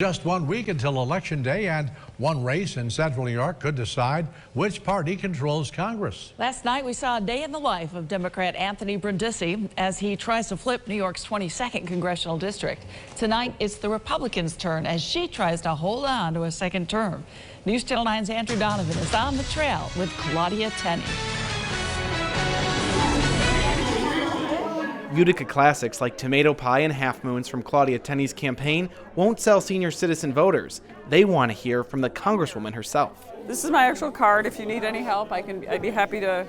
Just 1 week until Election Day, and one race in central New York could decide which party controls Congress. Last night, we saw a day in the life of Democrat Anthony Brindisi as he tries to flip New York's 22nd congressional district. Tonight, it's the Republicans' turn as she tries to hold on to a second term. News Channel 9's Andrew Donovan is on the trail with Claudia Tenney. Utica classics like Tomato Pie and Half Moons from Claudia Tenney's campaign won't sell senior citizen voters. They want to hear from the Congresswoman herself. This is my actual card. If you need any help, I'd be happy to.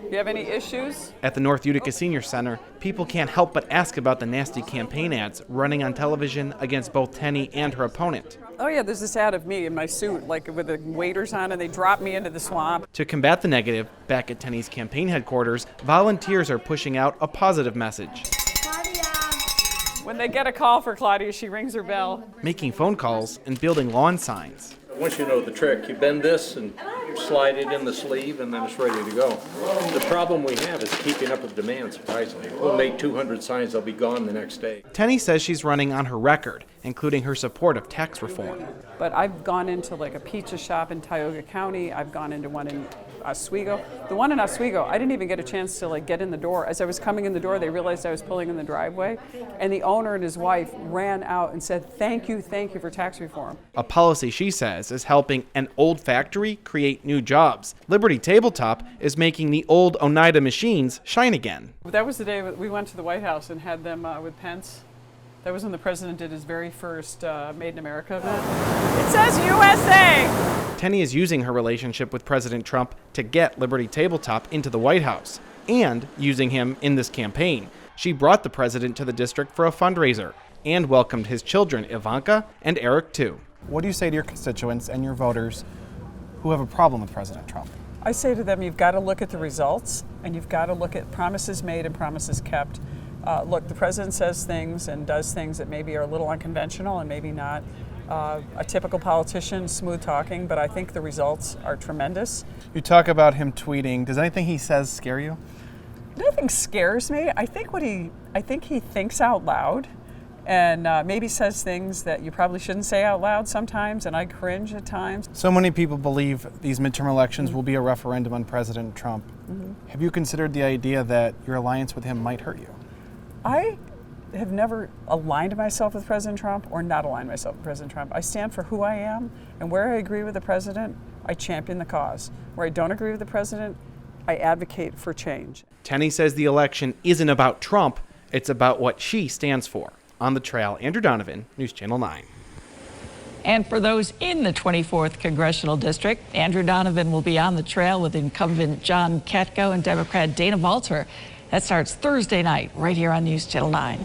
If you have any issues? At the North Utica Senior Center, people can't help but ask about the nasty campaign ads running on television against both Tenney and her opponent. Oh yeah, there's this ad of me in my suit, like with the waders on, and they drop me into the swamp. To combat the negative, back at Tenney's campaign headquarters, volunteers are pushing out a positive message. Claudia! When they get a call for Claudia, she rings her bell. Making phone calls and building lawn signs. Once you know the trick, you bend this and slide it in the sleeve, and then it's ready to go. The problem we have is keeping up with demand, surprisingly. We'll make 200 signs, they'll be gone the next day. Tenney says she's running on her record, including her support of tax reform. But I've gone into like a pizza shop in Tioga County. I've gone into one in Oswego. The one in Oswego, I didn't even get a chance to get in the door. As I was coming in the door, they realized I was pulling in the driveway, and the owner and his wife ran out and said, thank you for tax reform. A policy she says is helping an old factory create new jobs. Liberty Tabletop is making the old Oneida machines shine again. That was the day we went to the White House and had them with Pence. That was when the president did his very first Made in America event. It says USA! Tenney is using her relationship with President Trump to get Liberty Tabletop into the White House and using him in this campaign. She brought the president to the district for a fundraiser and welcomed his children, Ivanka and Eric, too. What do you say to your constituents and your voters who have a problem with President Trump? I say to them, you've got to look at the results, and you've got to look at promises made and promises kept. Look, the president says things and does things that maybe are a little unconventional and maybe not a typical politician, smooth talking, but I think the results are tremendous. You talk about him tweeting. Does anything he says scare you? Nothing scares me. I think he thinks out loud and maybe says things that you probably shouldn't say out loud sometimes, and I cringe at times. So many people believe these midterm elections will be a referendum on President Trump. Have you considered the idea that your alliance with him might hurt you? I have never aligned myself with President Trump or not aligned myself with President Trump. I stand for who I am, and where I agree with the president, I champion the cause. Where I don't agree with the president, I advocate for change. Tenney says the election isn't about Trump, it's about what she stands for. On the trail, Andrew Donovan, News Channel 9. And for those in the 24th Congressional District, Andrew Donovan will be on the trail with incumbent John Katko and Democrat Dana Valter. That starts Thursday night right here on News Channel 9.